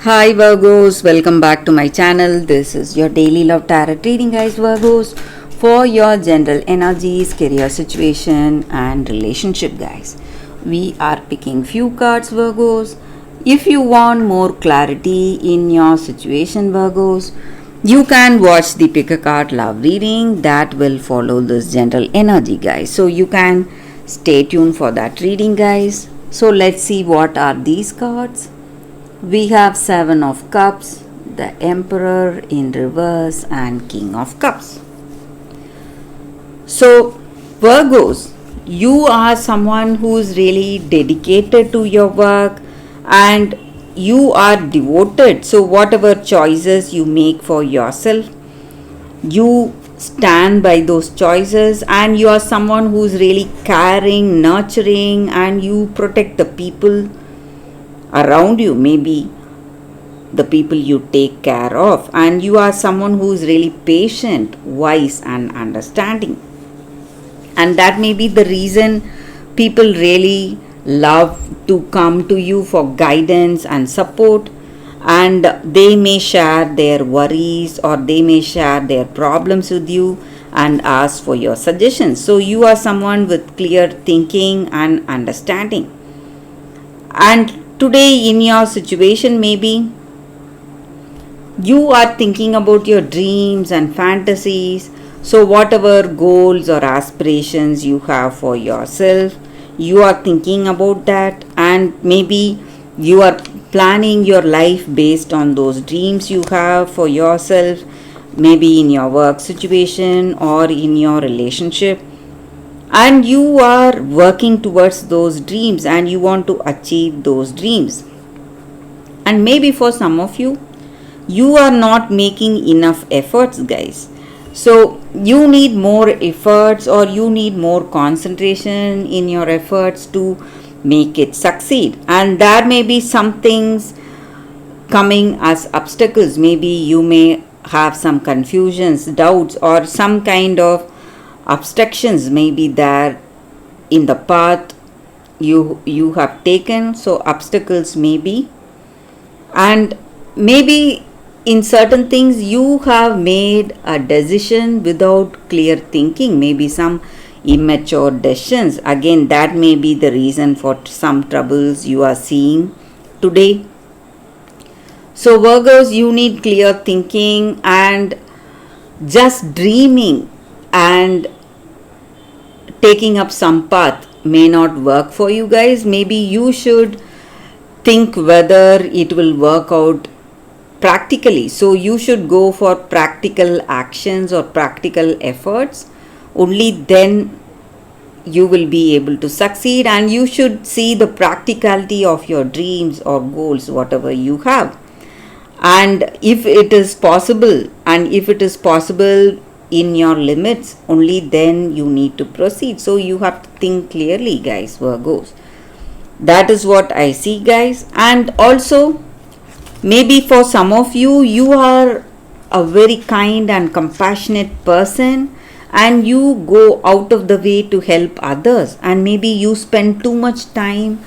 Hi Virgos, welcome back to my channel. This is your daily love tarot reading, guys. Virgos, for your general energies, career situation and relationship, guys. We are picking few cards, Virgos. If you want more clarity in your situation, Virgos, you can watch the pick a card love reading that will follow this general energy, guys. So you can stay tuned for that reading, guys. So let's see what are these cards. We have Seven of Cups, the Emperor in reverse and King of Cups. So Virgos, you are someone who is really dedicated to your work and you are devoted. So whatever choices you make for yourself, you stand by those choices, and you are someone who is really caring, nurturing, and you protect the people around you, maybe the people you take care of, and you are someone who is really patient, wise and understanding, and that may be the reason people really love to come to you for guidance and support, and they may share their worries or they may share their problems with you and ask for your suggestions. So you are someone with clear thinking and understanding, and today in your situation maybe you are thinking about your dreams and fantasies. So whatever goals or aspirations you have for yourself, you are thinking about that, and maybe you are planning your life based on those dreams you have for yourself, maybe in your work situation or in your relationship, and you are working towards those dreams and you want to achieve those dreams. And maybe for some of you, you are not making enough efforts, guys. So you need more efforts or you need more concentration in your efforts to make it succeed, and there may be some things coming as obstacles. Maybe you may have some confusions, doubts, or some kind of obstructions may be there in the path you have taken. So obstacles may be, and maybe in certain things you have made a decision without clear thinking, maybe some immature decisions. Again, that may be the reason for some troubles you are seeing today. So Virgos, you need clear thinking, and just dreaming and taking up some path may not work for you, guys. Maybe you should think whether it will work out practically. So you should go for practical actions or practical efforts. Only then you will be able to succeed, and you should see the practicality of your dreams or goals, whatever you have. And if it is possible, in your limits, only then you need to proceed. So you have to think clearly, guys, Virgos. That is what I see, guys. And also, maybe for some of you, you are a very kind and compassionate person, and you go out of the way to help others, and maybe you spend too much time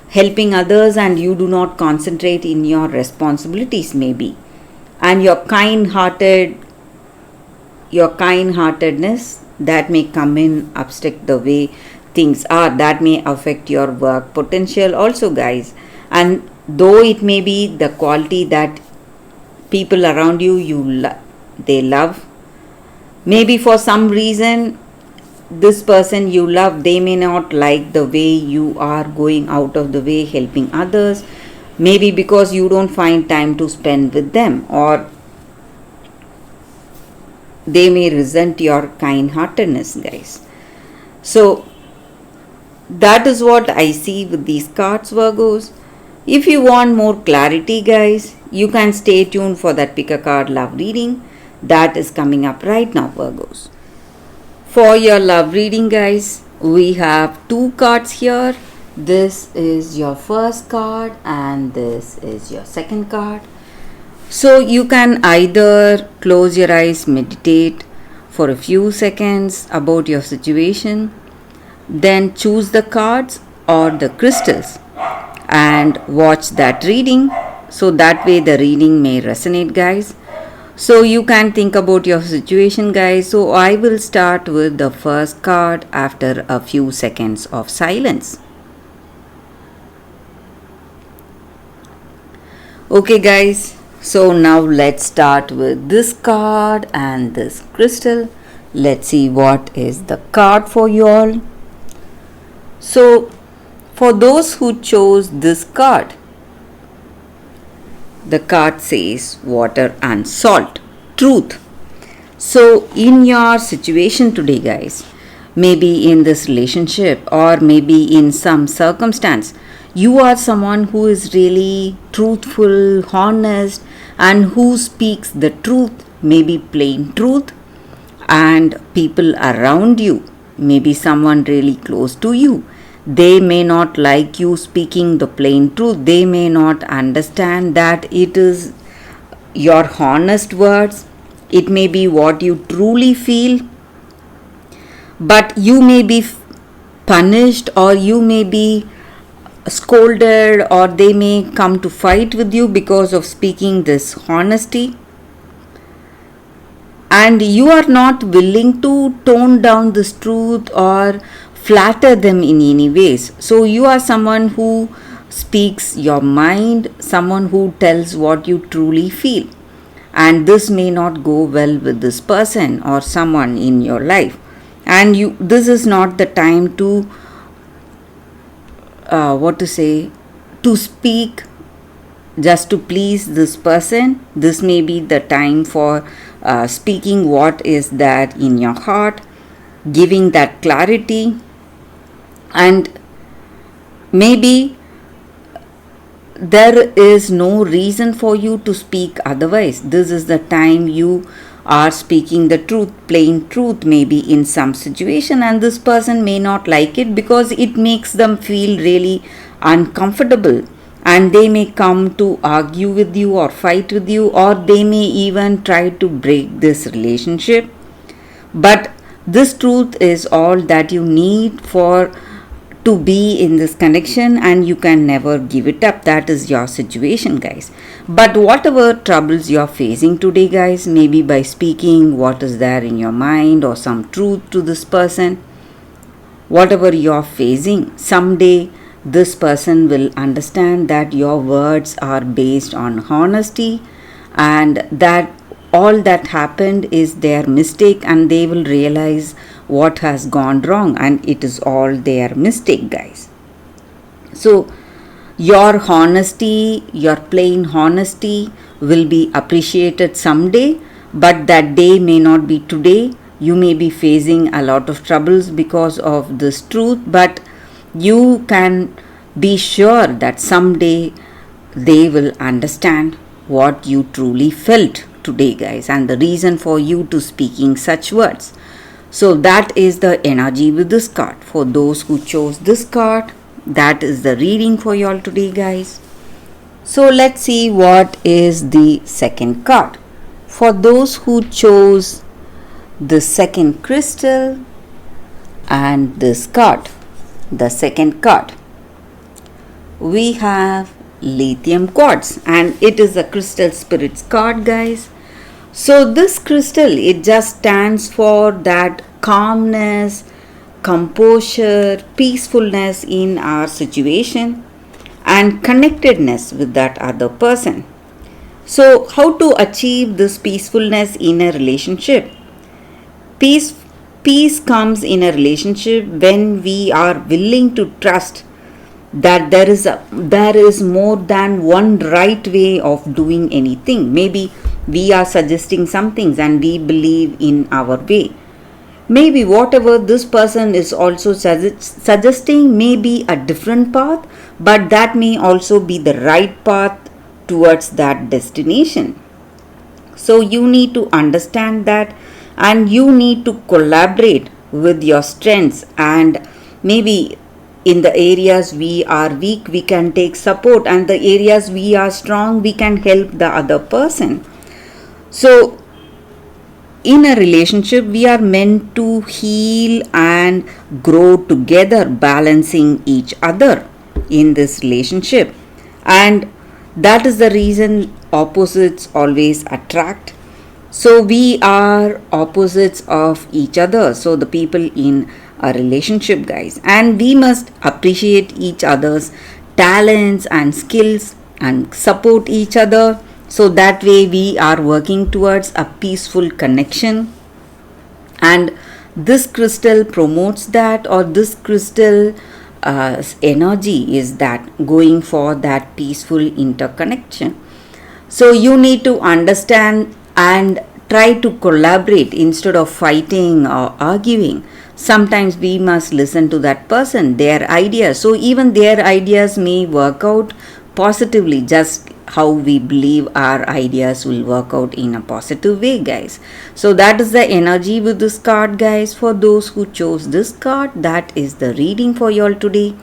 helping others and you do not concentrate in your responsibilities, maybe. And your kindheartedness, that may come in obstruct the way things are, that may affect your work potential also, guys. And though it may be the quality that people around you they love, maybe for some reason this person you love, they may not like the way you are going out of the way helping others, maybe because you don't find time to spend with them, or they may resent your kind-heartedness, guys. So that is what I see with these cards, Virgos. If you want more clarity, guys, you can stay tuned for that pick a card love reading that is coming up right now, Virgos. For your love reading, guys, we have two cards here. This is your first card and this is your second card. So you can either close your eyes, meditate for a few seconds about your situation, then choose the cards or the crystals and watch that reading. so that way the reading may resonate, guys. So you can think about your situation, guys. So I will start with the first card after a few seconds of silence. Okay, guys. So now let's start with this card and this crystal. Let's see what is the card for you all. So for those who chose this card, the card says water and salt, truth. So in your situation today, guys, maybe in this relationship or maybe in some circumstance, you are someone who is really truthful, honest, and who speaks the truth, maybe plain truth, and people around you, maybe someone really close to you, they may not like you speaking the plain truth. They may not understand that it is your honest words. It may be what you truly feel, but you may be punished, or you may be scolded, or they may come to fight with you because of speaking this honesty. And you are not willing to tone down this truth or flatter them in any ways. So you are someone who speaks your mind, someone who tells what you truly feel. And this may not go well with this person or someone in your life. And this is not the time to to speak just to please this person. This may be the time for speaking what is that in your heart, giving that clarity, and maybe there is no reason for you to speak otherwise. This is the time you are speaking the truth, plain truth, maybe in some situation, and this person may not like it because it makes them feel really uncomfortable, and they may come to argue with you or fight with you, or they may even try to break this relationship. But this truth is all that you need for to be in this connection, and you can never give it up. That is your situation, guys. But whatever troubles you're facing today, guys, maybe by speaking what is there in your mind or some truth to this person, whatever you're facing, someday this person will understand that your words are based on honesty, and that all that happened is their mistake, and they will realize what has gone wrong, and it is all their mistake, guys. So your honesty, your plain honesty, will be appreciated someday, but that day may not be today. You may be facing a lot of troubles because of this truth, but you can be sure that someday they will understand what you truly felt today, guys, and the reason for you to speaking such words. So that is the energy with this card. For those who chose this card, that is the reading for you all today, guys. So let's see what is the second card. For those who chose the second crystal and this card, the second card, we have lithium quartz, and it is a crystal spirits card, guys. So this crystal, it just stands for that calmness, composure, peacefulness in our situation, and connectedness with that other person. So how to achieve this peacefulness in a relationship? Peace comes in a relationship when we are willing to trust that there is more than one right way of doing anything. Maybe we are suggesting some things and we believe in our way. Maybe whatever this person is also suggesting may be a different path, but that may also be the right path towards that destination. So you need to understand that, and you need to collaborate with your strengths, and maybe in the areas we are weak, we can take support, and the areas we are strong, we can help the other person. So in a relationship, we are meant to heal and grow together, balancing each other in this relationship. And That is the reason opposites always attract. So we are opposites of each other. So the people in a relationship, guys, and we must appreciate each other's talents and skills and support each other. So that way we are working towards a peaceful connection, and this crystal promotes that, or this crystal energy is that going for that peaceful interconnection. So you need to understand and try to collaborate instead of fighting or arguing. Sometimes we must listen to that person, their ideas. So even their ideas may work out positively, just how we believe our ideas will work out in a positive way, guys. So that is the energy with this card, guys. For those who chose this card, that is the reading for y'all today.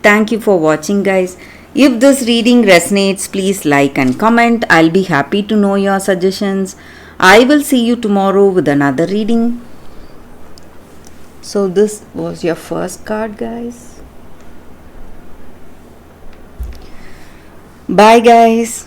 Thank you for watching, guys. If this reading resonates, please like and comment. I'll be happy to know your suggestions. I will see you tomorrow with another reading. So this was your first card, guys. Bye, guys.